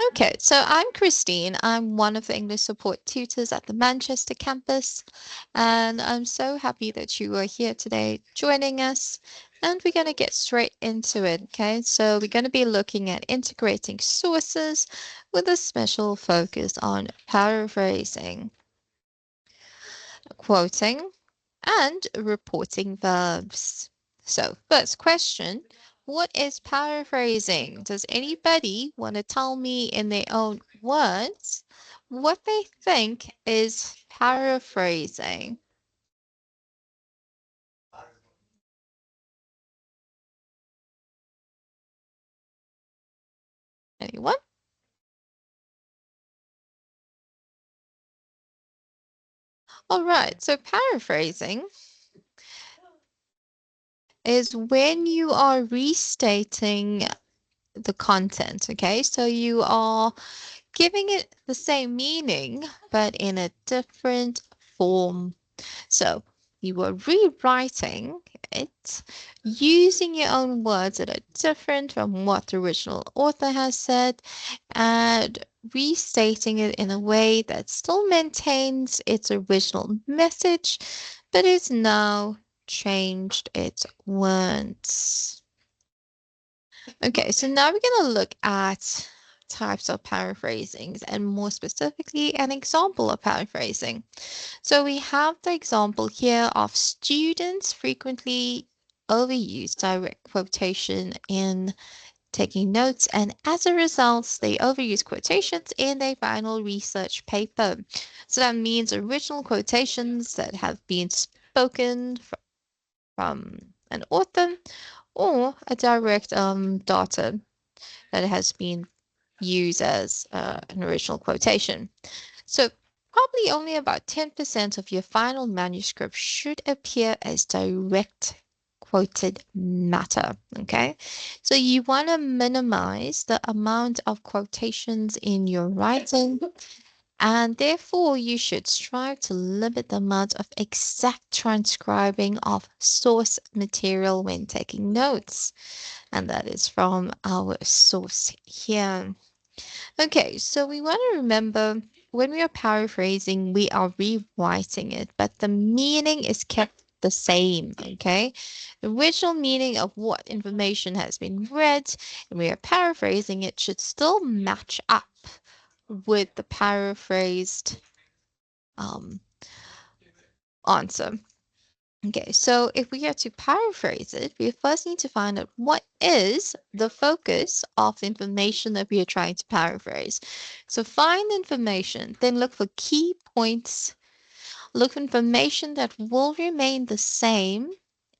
Okay, so I'm Christine. I'm one of the English support tutors at the Manchester campus, and I'm so happy that you are here today joining us. And we're going to get straight into it. Okay, so we're going to be looking at integrating sources with a special focus on paraphrasing, quoting, and reporting verbs. So, first question, what is paraphrasing? Does anybody want to tell me in their own words what they think is paraphrasing? Anyone? All right, so paraphrasing is when you are restating the content, okay? So you are giving it the same meaning, but in a different form. So you are rewriting it using your own words that are different from what the original author has said and restating it in a way that still maintains its original message, but is now changed its words. Okay, so now we're going to look at types of paraphrasings and more specifically an example of paraphrasing. So we have the example here of students frequently overuse direct quotation in taking notes, and as a result, they overuse quotations in their final research paper. So that means original quotations that have been spoken from an author or a direct data that has been used as an original quotation. So probably only about 10% of your final manuscript should appear as direct quoted matter, okay? So you want to minimize the amount of quotations in your writing, and therefore you should strive to limit the amount of exact transcribing of source material when taking notes. And that is from our source here. Okay, so we want to remember when we are paraphrasing, we are rewriting it, but the meaning is kept the same, okay? The original meaning of what information has been read, and we are paraphrasing it, should still match up with the paraphrased um, answer. Okay, so if we are to paraphrase it, we first need to find out what is the focus of the information that we are trying to paraphrase. So find information, then look for key points, look for information that will remain the same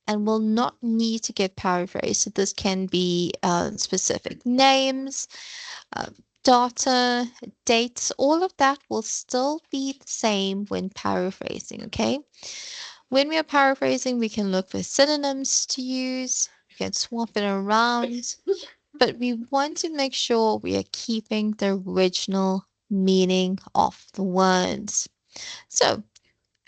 and will not need to get paraphrased. So this can be specific names, uh, data, dates, all of that will still be the same when paraphrasing, okay? When we are paraphrasing, we can look for synonyms to use, we can swap it around, but we want to make sure we are keeping the original meaning of the words. So,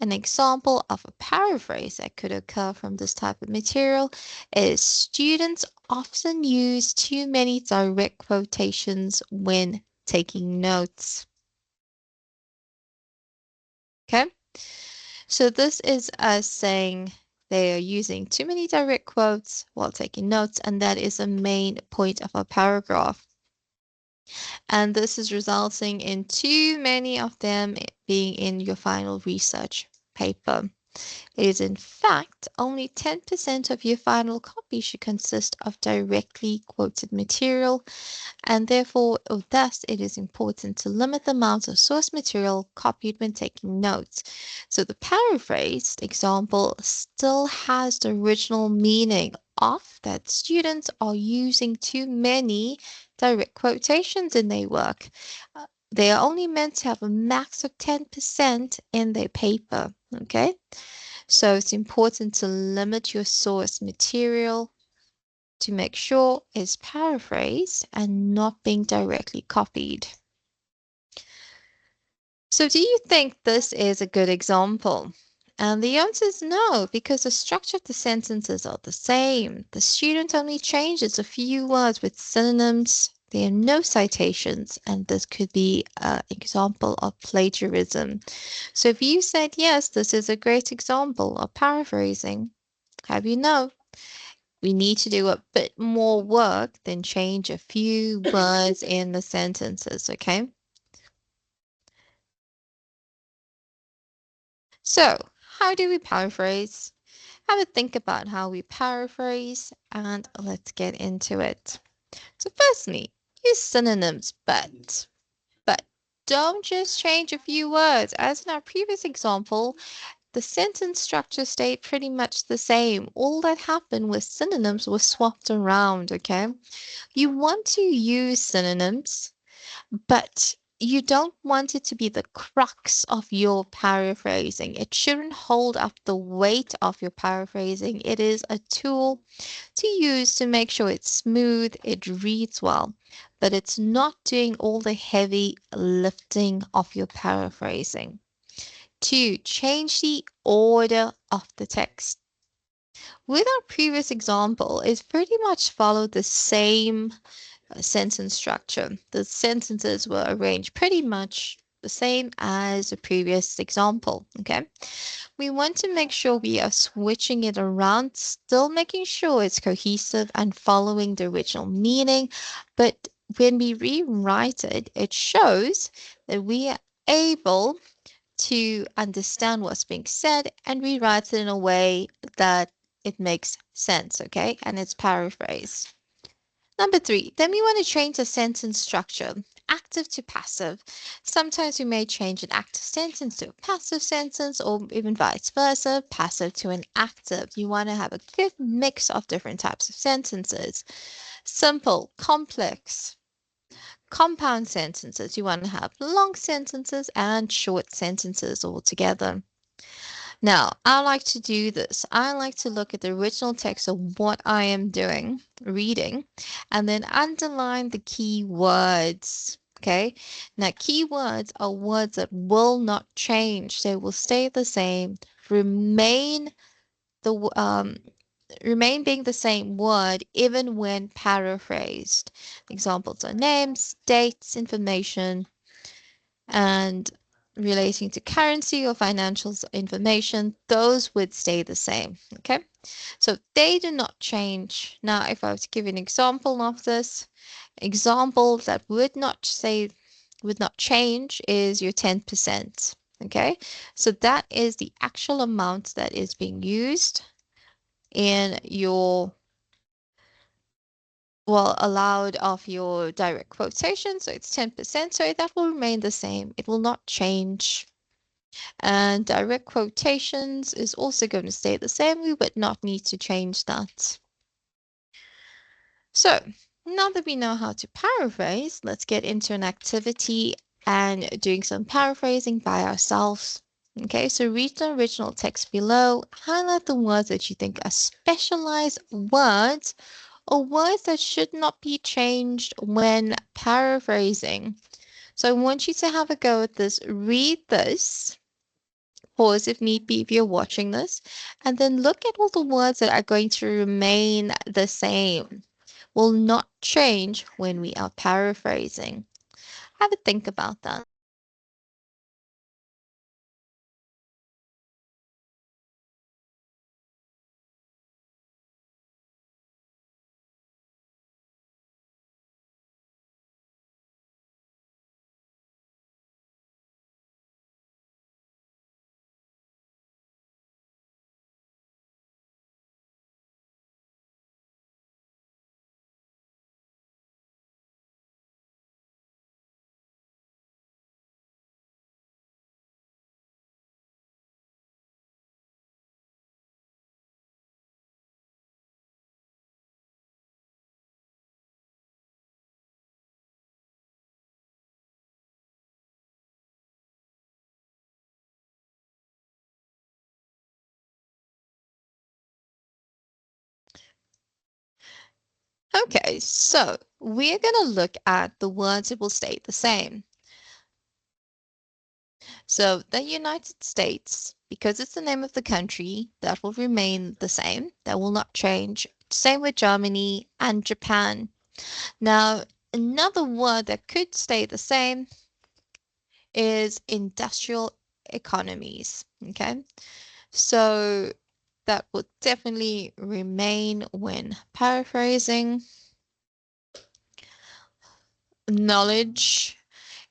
an example of a paraphrase that could occur from this type of material is students often use too many direct quotations when taking notes. Okay? So this is us saying they are using too many direct quotes while taking notes, and that is a main point of a paragraph. And this is resulting in too many of them being in your final research paper. It is in fact only 10% of your final copy should consist of directly quoted material, and therefore, or thus, it is important to limit the amount of source material copied when taking notes. So the paraphrased example still has the original meaning of that students are using too many direct quotations in their work. They are only meant to have a max of 10% in their paper, okay? So it's important to limit your source material to make sure it's paraphrased and not being directly copied. So do you think this is a good example? And the answer is no, because the structure of the sentences are the same. The student only changes a few words with synonyms, There are no citations, and this could be an example of plagiarism. So if you said, yes, this is a great example of paraphrasing, have you know, we need to do a bit more work than change a few words in the sentences, okay? So, how do we paraphrase? Have a think about how we paraphrase, and let's get into it. So firstly, use synonyms, but don't just change a few words. As in our previous example, the sentence structure stayed pretty much the same. All that happened was synonyms were swapped around, okay? You want to use synonyms, but you don't want it to be the crux of your paraphrasing. It shouldn't hold up the weight of your paraphrasing. It is a tool to use to make sure it's smooth, it reads well, but it's not doing all the heavy lifting of your paraphrasing. Two, change the order of the text. With our previous example, it pretty much followed the same sentence structure. The sentences were arranged pretty much the same as the previous example, okay? We want to make sure we are switching it around, still making sure it's cohesive and following the original meaning, but when we rewrite it, it shows that we are able to understand what's being said and rewrite it in a way that it makes sense, okay? And it's paraphrased. Number three, then we want to change the sentence structure, active to passive. Sometimes we may change an active sentence to a passive sentence or even vice versa, passive to an active. You want to have a good mix of different types of sentences. Simple, complex, compound sentences. You want to have long sentences and short sentences all together. Now, I like to do this. I like to look at the original text of what I am doing, reading, and then underline the key words. Okay. Now, keywords are words that will not change. They will stay the same, remain the remain being the same word even when paraphrased. Examples are names, dates, information, and relating to currency or financial information, those would stay the same. Okay, so they do not change. Now, if I was to give an example of this, example that would not change is your 10%. Okay, so that is the actual amount that is being used in your well allowed of your direct quotation. So it's 10%. So that will remain the same. It will not change. And direct quotations is also going to stay the same. We would not need to change that. So now that we know how to paraphrase, let's get into an activity and doing some paraphrasing by ourselves. Okay, so read the original text below, highlight the words that you think are specialized words or words that should not be changed when paraphrasing. So I want you to have a go at this. Read this, pause if need be if you're watching this, and then look at all the words that are going to remain the same, will not change when we are paraphrasing. Have a think about that. Okay, so we're going to look at the words that will stay the same. So the United States, because it's the name of the country, that will remain the same. That will not change. Same with Germany and Japan. Now, Another word that could stay the same is industrial economies. Okay, so that would definitely remain when paraphrasing. Knowledge,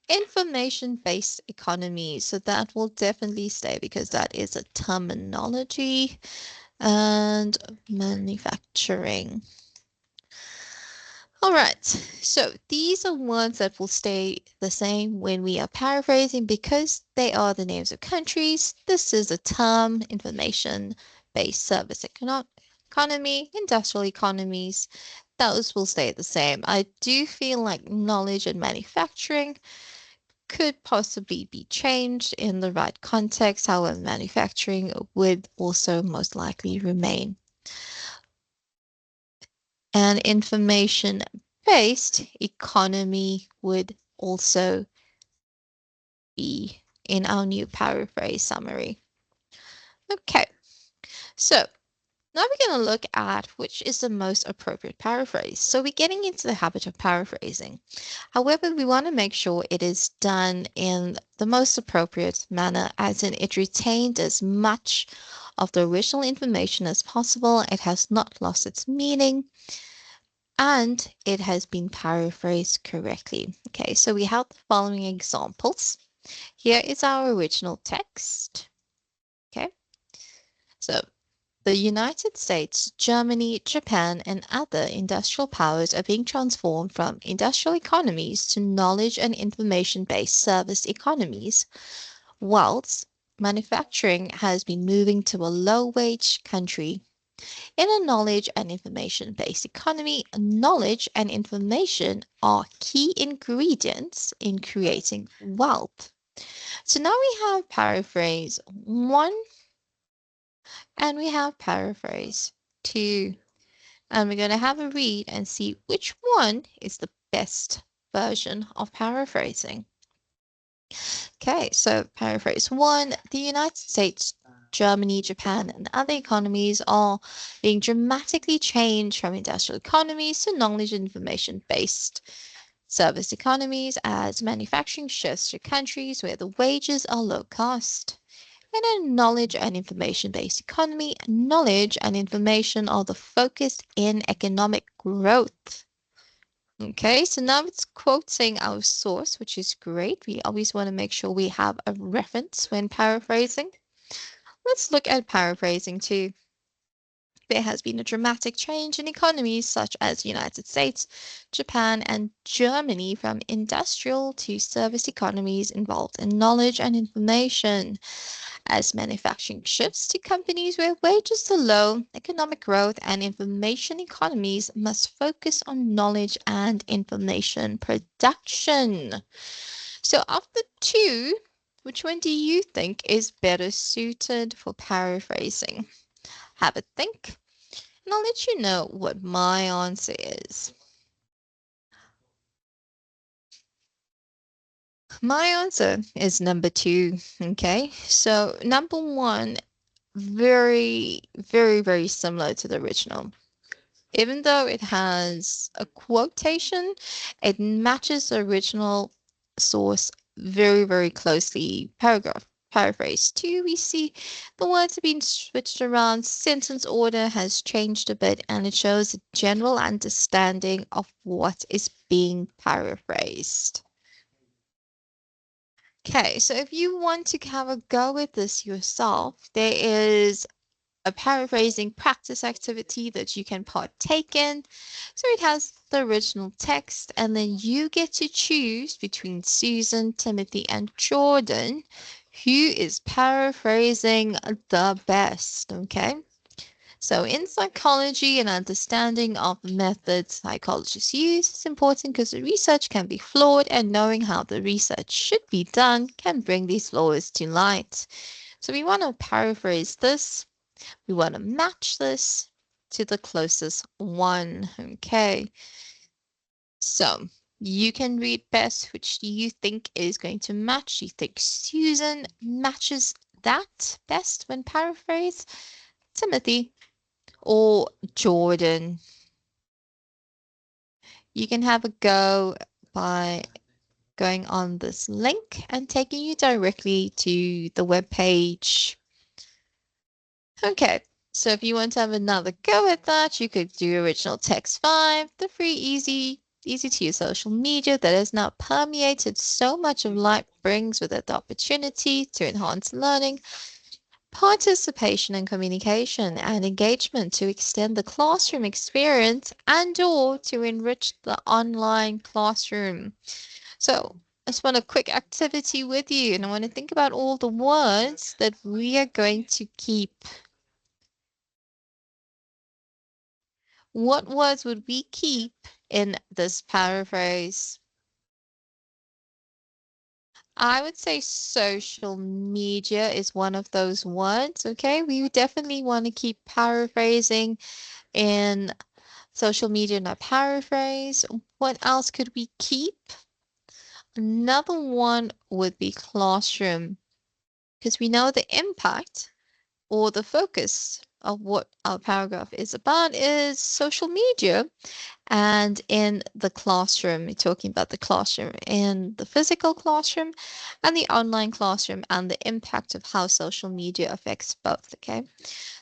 information-based economy. So that will definitely stay because that is a terminology. And manufacturing. All right, so these are words that will stay the same when we are paraphrasing because they are the names of countries. This is a term, information-based service economy, industrial economies. Those will stay the same. I do feel like knowledge and manufacturing could possibly be changed in the right context. However, manufacturing would also most likely remain. An information-based economy would also be in our new paraphrase summary. Okay, so now we're going to look at which is the most appropriate paraphrase. So we're getting into the habit of paraphrasing. However, we want to make sure it is done in the most appropriate manner, as in it retained as much of the original information as possible. It has not lost its meaning and it has been paraphrased correctly. Okay, so we have the following examples. Here is our original text. Okay, so the United States, Germany, Japan, and other industrial powers are being transformed from industrial economies to knowledge and information-based service economies, whilst manufacturing has been moving to a low-wage country. In a knowledge and information-based economy, knowledge and information are key ingredients in creating wealth. So now we have paraphrase 1 and we have paraphrase 2. And we're going to have a read and see which one is the best version of paraphrasing. Okay, so paraphrase 1, the United States, Germany, Japan, and other economies are being dramatically changed from industrial economies to knowledge and information-based service economies as manufacturing shifts to countries where the wages are low cost. In a knowledge and information-based economy, knowledge and information are the focus in economic growth. Okay, so now it's quoting our source, which is great. We always want to make sure we have a reference when paraphrasing. Let's look at paraphrasing too. There has been a dramatic change in economies such as the United States, Japan, and Germany from industrial to service economies involved in knowledge and information. As manufacturing shifts to companies where wages are low, economic growth and information economies must focus on knowledge and information production. So, of the two, which one do you think is better suited for paraphrasing? Have a think, and I'll let you know what my answer is. My answer is number 2. Okay, so number 1, very similar to the original. Even though it has a quotation, it matches the original source very closely. Paragraph, paraphrase 2, we see the words have been switched around, sentence order has changed a bit, and it shows a general understanding of what is being paraphrased. Okay, so if you want to have a go with this yourself, there is a paraphrasing practice activity that you can partake in. So it has the original text, and then you get to choose between Susan, Timothy, and Jordan who is paraphrasing the best. Okay. So in psychology and understanding of the methods psychologists use is important because the research can be flawed, and knowing how the research should be done can bring these flaws to light. So we want to paraphrase this. We want to match this to the closest one. Okay. So you can read best. Which do you think is going to match? Do you think Susan matches that best when paraphrased? Timothy or Jordan? You can have a go by going on this link and taking you directly to the web page. Okay, so if you want to have another go at that, you could do Original Text 5, the free, easy to use social media that has now permeated so much of life, brings with it the opportunity to enhance learning, participation and communication and engagement, to extend the classroom experience and or to enrich the online classroom. So I just want a quick activity with you, and I want to think about all the words that we are going to keep. What words would we keep in this paraphrase? I would say social media is one of those words, okay? We definitely want to keep paraphrasing in social media in our paraphrase. What else could we keep? Another one would be classroom, because we know the impact or the focus of what our paragraph is about is social media. And in the classroom, we're talking about the classroom, in the physical classroom and the online classroom, and the impact of how social media affects both. Okay.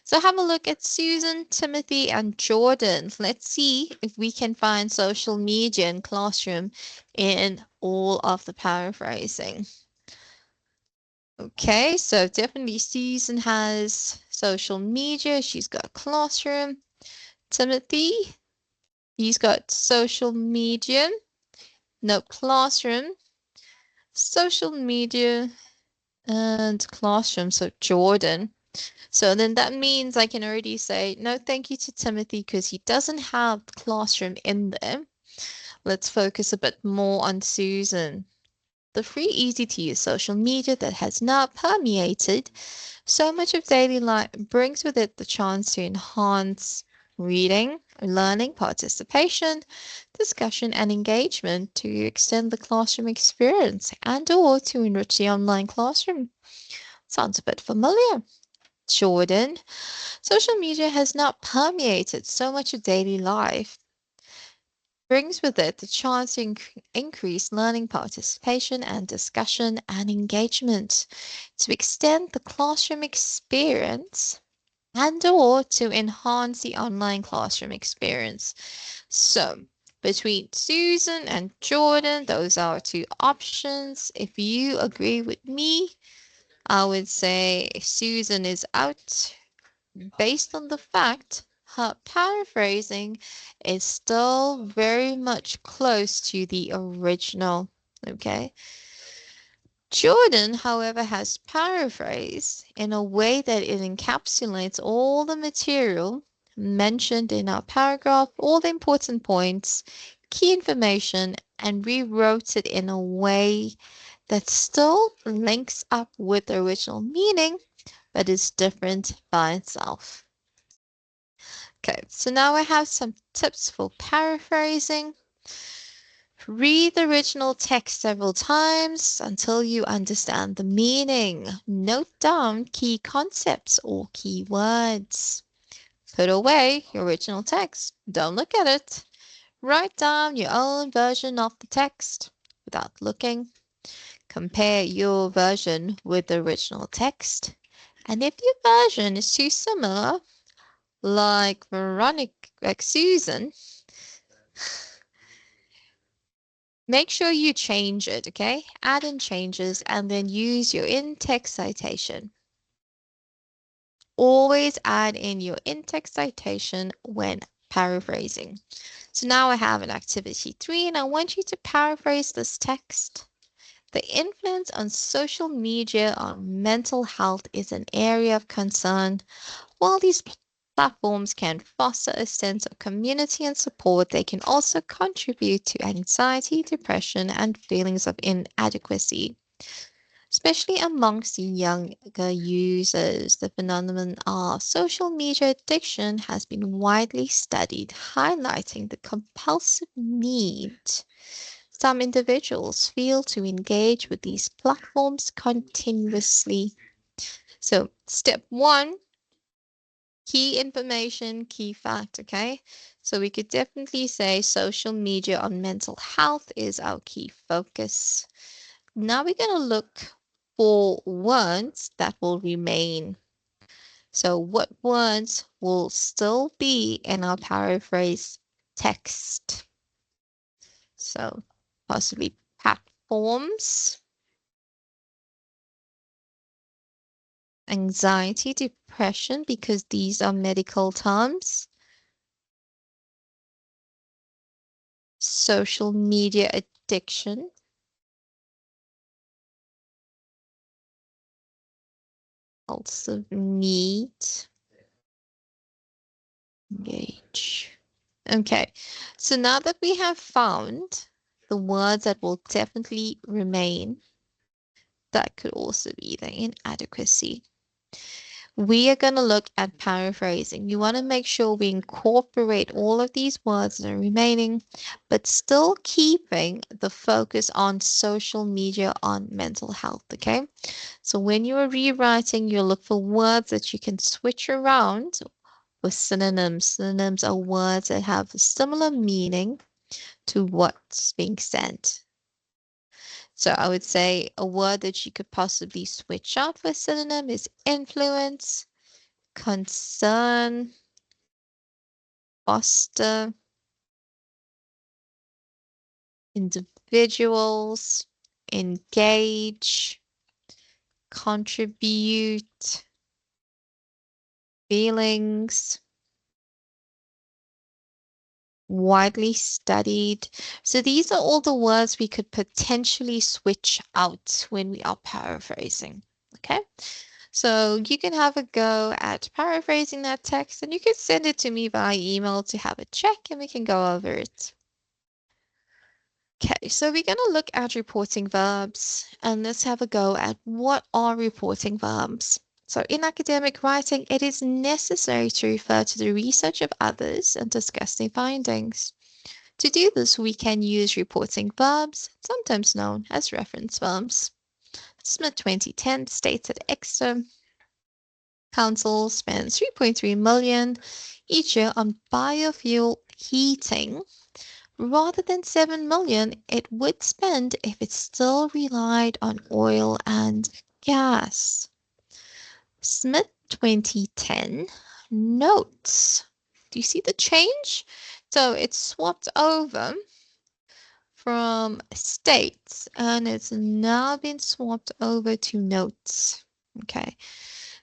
So have a look at Susan, Timothy, and Jordan. Let's see if we can find social media and classroom in all of the paraphrasing. Okay, so definitely Susan has social media. She's got classroom. Timothy, he's got social media. No, classroom, social media, and classroom. So Jordan. So then that means I can already say no thank you to Timothy because he doesn't have classroom in there. Let's focus a bit more on Susan. The free, easy to use social media that has now permeated so much of daily life brings with it the chance to enhance reading, learning, participation, discussion, and engagement, to extend the classroom experience and or to enrich the online classroom. Sounds a bit familiar. Jordan, social media has now permeated so much of daily life, brings with it the chance to increase learning, participation, and discussion and engagement, to extend the classroom experience and or to enhance the online classroom experience. So between Susan and Jordan, those are two options. If you agree with me, I would say Susan is out, based on the fact her paraphrasing is still very much close to the original. Okay. Jordan, however, has paraphrased in a way that it encapsulates all the material mentioned in our paragraph, all the important points, key information, and rewrote it in a way that still links up with the original meaning, but is different by itself. Okay, so now I have some tips for paraphrasing. Read the original text several times until you understand the meaning. Note down key concepts or key words. Put away your original text. Don't look at it. Write down your own version of the text without looking. Compare your version with the original text. And if your version is too similar, like Veronica, like Susan, make sure you change it, okay? Add in changes and then use your in-text citation. Always add in your in-text citation when paraphrasing. So now I have an activity 3 and I want you to paraphrase this text. The influence on social media on mental health is an area of concern. While these platforms can foster a sense of community and support, they can also contribute to anxiety, depression, and feelings of inadequacy, especially amongst younger users. The phenomenon of social media addiction has been widely studied, highlighting the compulsive need some individuals feel to engage with these platforms continuously. So, step 1, Key information, key fact, okay? So we could definitely say social media on mental health is our key focus. Now we're going to look for words that will remain. So what words will still be in our paraphrase text? So possibly platforms, anxiety, depression, because these are medical terms, social media addiction, also need, engage. Okay, so now that we have found the words that will definitely remain, that could also be the inadequacy. We are going to look at paraphrasing. You want to make sure we incorporate all of these words that are remaining, but still keeping the focus on social media, on mental health, okay? So when you are rewriting, you look for words that you can switch around with synonyms. Synonyms are words that have a similar meaning to what's being said. So I would say a word that you could possibly switch out for synonym is influence, concern, foster, individuals, engage, contribute, feelings, widely studied. So these are all the words we could potentially switch out when we are paraphrasing. Okay, so you can have a go at paraphrasing that text and you can send it to me via email to have a check and we can go over it. Okay, so we're going to look at reporting verbs and let's have a go at what are reporting verbs. So in academic writing, it is necessary to refer to the research of others and discuss their findings. To do this, we can use reporting verbs, sometimes known as reference verbs. Smith 2010 states that Exeter Council spends 3.3 million each year on biofuel heating rather than 7 million it would spend if it still relied on oil and gas. Smith 2010 notes. Do you see the change? So it's swapped over from states and it's now been swapped over to notes. Okay.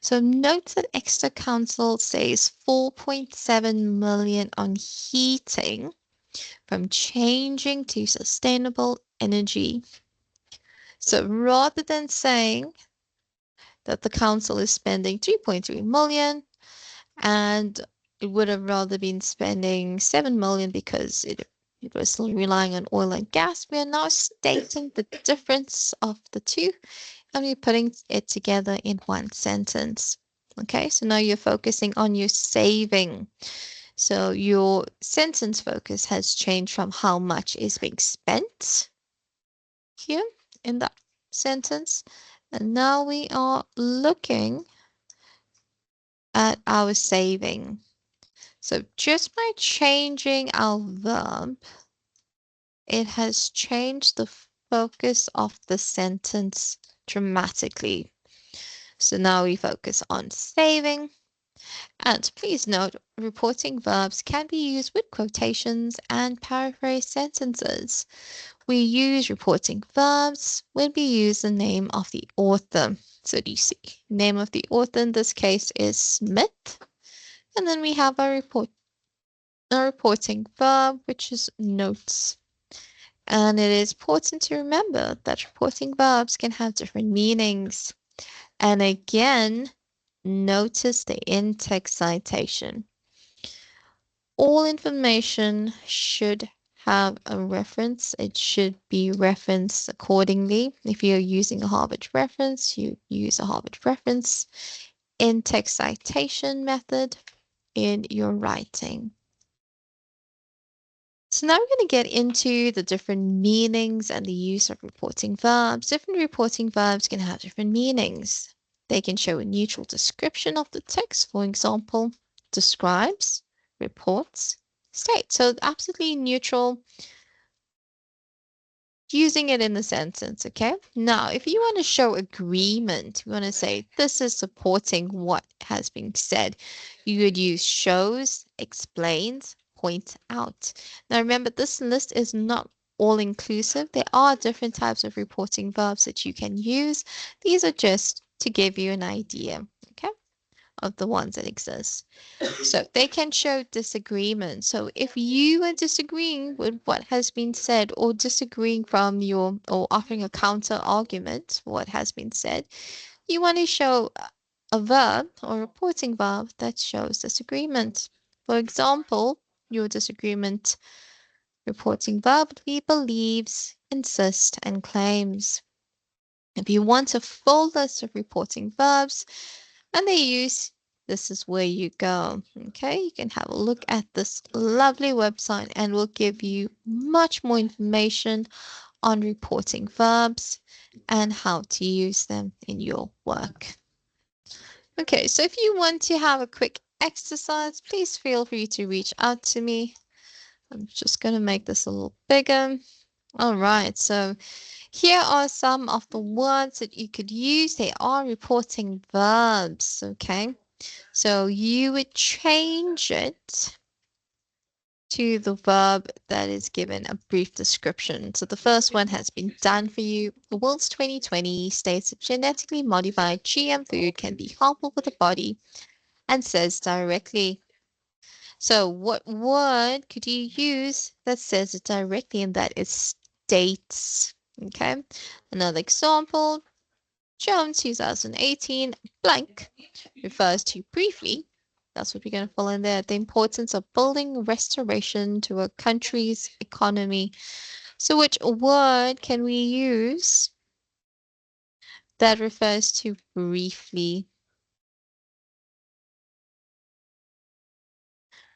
So notes that Exeter Council says 4.7 million on heating from changing to sustainable energy. So rather than saying that the council is spending 3.3 million and it would have rather been spending 7 million because it was still relying on oil and gas, we are now stating the difference of the two and we're putting it together in one sentence. Okay, so now you're focusing on your saving. So your sentence focus has changed from how much is being spent here in that sentence. And now we are looking at our saving. So just by changing our verb, it has changed the focus of the sentence dramatically. So now we focus on saving. And please note, reporting verbs can be used with quotations and paraphrase sentences. We use reporting verbs when we use the name of the author. So do you see? Name of the author in this case is Smith. And then we have a reporting verb, which is notes. And it is important to remember that reporting verbs can have different meanings. And again, notice the in-text citation. All information should have a reference. It should be referenced accordingly. If you're using a Harvard reference, you use a Harvard reference in-text citation method in your writing. So now we're going to get into the different meanings and the use of reporting verbs. Different reporting verbs can have different meanings. They can show a neutral description of the text, for example, describes, reports, states. So absolutely neutral, using it in the sentence, okay? Now, if you want to show agreement, you want to say this is supporting what has been said, you would use shows, explains, point out. Now, remember, this list is not all inclusive. There are different types of reporting verbs that you can use. These are just to give you an idea, okay, of the ones that exist. So they can show disagreement. So if you are disagreeing with what has been said or disagreeing from your or offering a counter argument what has been said, you want to show a verb or reporting verb that shows disagreement. For example, your disagreement reporting verb would be believes, insist, and claims. If you want a full list of reporting verbs, and they use this is where you go. Okay, you can have a look at this lovely website and we'll give you much more information on reporting verbs and how to use them in your work. Okay, so if you want to have a quick exercise, please feel free to reach out to me. I'm just going to make this a little bigger. All right, so here are some of the words that you could use. They are reporting verbs, okay? So you would change it to the verb that is given a brief description. So the first one has been done for you. The World's 2020 states that genetically modified GM food can be harmful for the body and says directly. So what word could you use that says it directly and that it states? Okay. Another example, Jones 2018 blank refers to briefly, that's what we're going to fill in there, the importance of building restoration to a country's economy. So which word can we use that refers to briefly?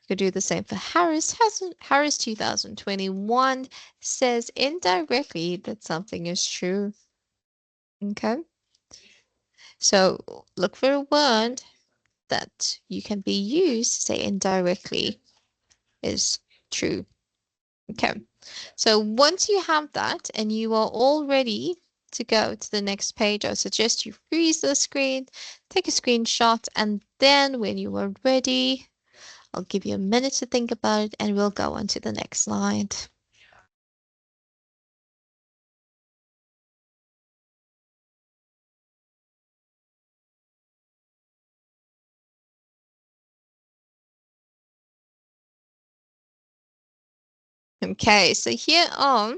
You could do the same for Harris. Harris 2021 says indirectly that something is true. Okay. So look for a word that you can be used to say indirectly is true. Okay, so once you have that and you are all ready to go to the next page, I suggest you freeze the screen, take a screenshot, and then when you are ready, I'll give you a minute to think about it and we'll go on to the next slide. Okay, so here are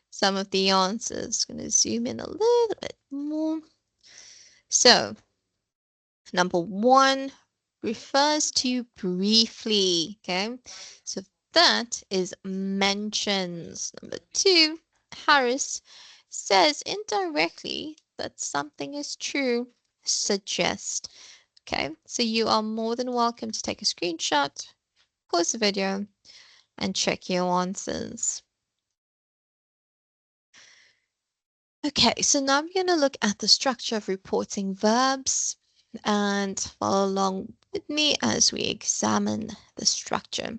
some of the answers. I'm going to zoom in a little bit more. So number one refers to briefly, okay? So that is mentions. Number two, Harris says indirectly that something is true, suggest. Okay, so you are more than welcome to take a screenshot, pause the video, and check your answers. Okay, so now we're going to look at the structure of reporting verbs and follow along with me as we examine the structure.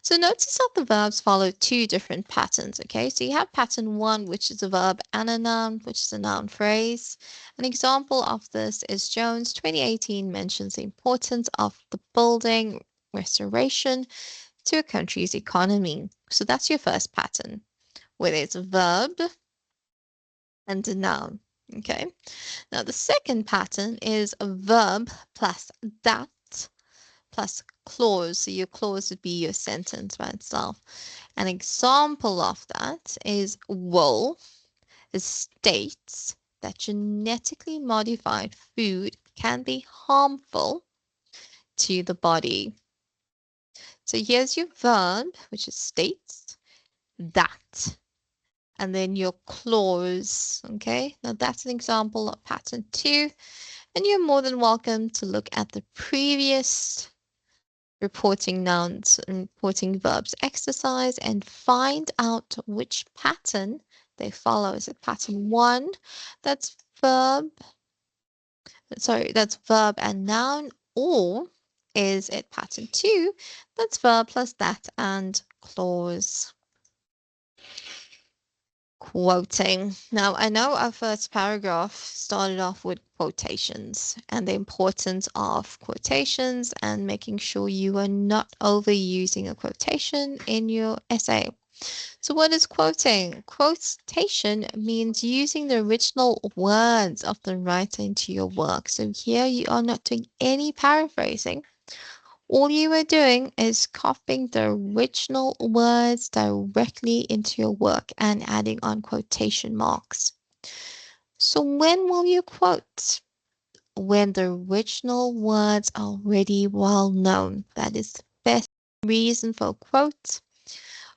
So notice that the verbs follow two different patterns, okay? So you have pattern one, which is a verb and a noun, which is a noun phrase. An example of this is Jones 2018 mentions the importance of the building restoration to a country's economy. So that's your first pattern, where there's a verb and a noun, okay? Now the second pattern is a verb plus that plus clause. So your clause would be your sentence by itself. An example of that is will. It states that genetically modified food can be harmful to the body. So here's your verb, which is states that. And then your clause, okay? Now that's an example of pattern two. And you're more than welcome to look at the previous reporting nouns and reporting verbs exercise and find out which pattern they follow. Is it pattern one? That's verb, that's verb and noun, or Is it pattern 2? That's verb plus that and clause. Quoting. Now, I know our first paragraph started off with quotations and the importance of quotations and making sure you are not overusing a quotation in your essay. So, what is quoting? Quotation means using the original words of the writer into your work. So, here you are not doing any paraphrasing. All you are doing is copying the original words directly into your work and adding on quotation marks. So when will you quote? When the original words are already well known. That is the best reason for a quote.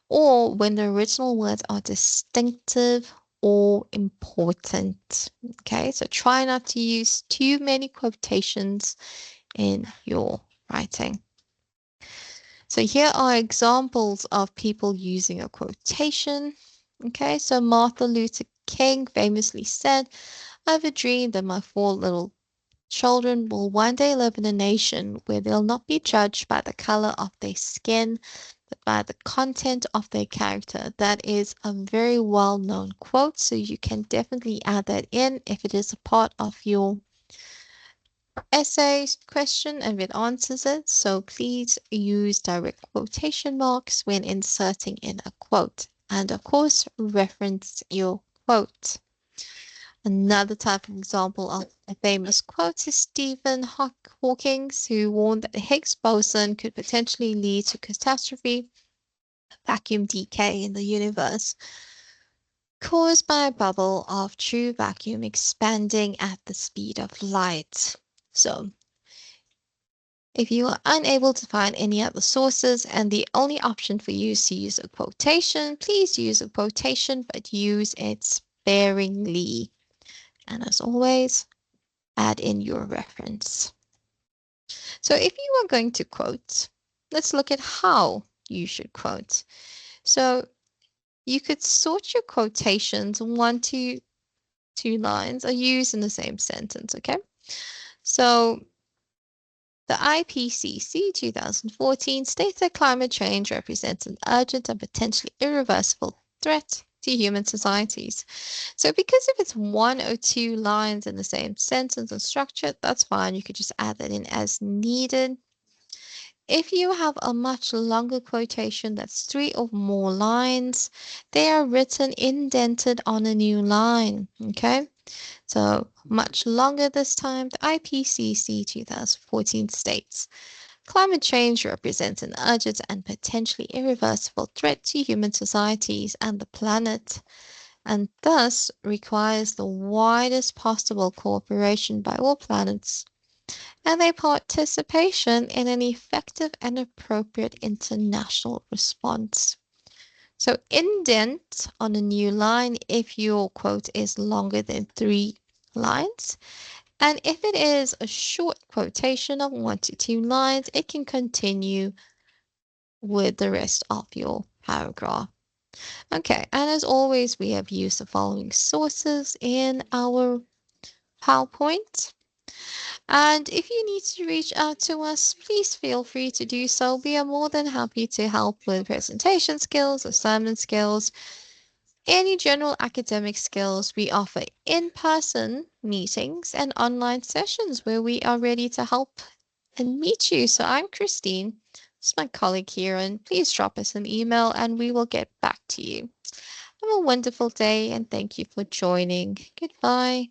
Or when the original words are distinctive or important. Okay, so try not to use too many quotations in your writing. So here are examples of people using a quotation. Okay, so Martin Luther King famously said, I have a dream that my 4 little children will one day live in a nation where they'll not be judged by the color of their skin, but by the content of their character. That is a very well-known quote, so you can definitely add that in if it is a part of your essay question and it answers it. So please use direct quotation marks when inserting in a quote. And of course, reference your quote. Another type of example of a famous quote is Stephen Hawking, who warned that the Higgs boson could potentially lead to catastrophe, vacuum decay in the universe, caused by a bubble of true vacuum expanding at the speed of light. So if you are unable to find any other sources and the only option for you is to use a quotation, please use a quotation, but use it sparingly. And as always, add in your reference. So if you are going to quote, let's look at how you should quote. So you could sort your quotations 1 to 2 lines are used in the same sentence, okay? So the IPCC 2014 states that climate change represents an urgent and potentially irreversible threat to human societies. So because if it's 1 or 2 lines in the same sentence and structure, that's fine. You could just add that in as needed. If you have a much longer quotation that's 3 or more lines, they are written indented on a new line, okay? So much longer this time, the IPCC 2014 states, climate change represents an urgent and potentially irreversible threat to human societies and the planet, and thus requires the widest possible cooperation by all planets and their participation in an effective and appropriate international response. So indent on a new line if your quote is longer than 3 lines. And if it is a short quotation of 1 to 2 lines, it can continue with the rest of your paragraph. Okay, and as always, we have used the following sources in our PowerPoint. And if you need to reach out to us, please feel free to do so. We are more than happy to help with presentation skills, assignment skills, any general academic skills. We offer in-person meetings and online sessions where we are ready to help and meet you. So I'm Christine. This is my colleague here, and please drop us an email and we will get back to you. Have a wonderful day and thank you for joining. Goodbye.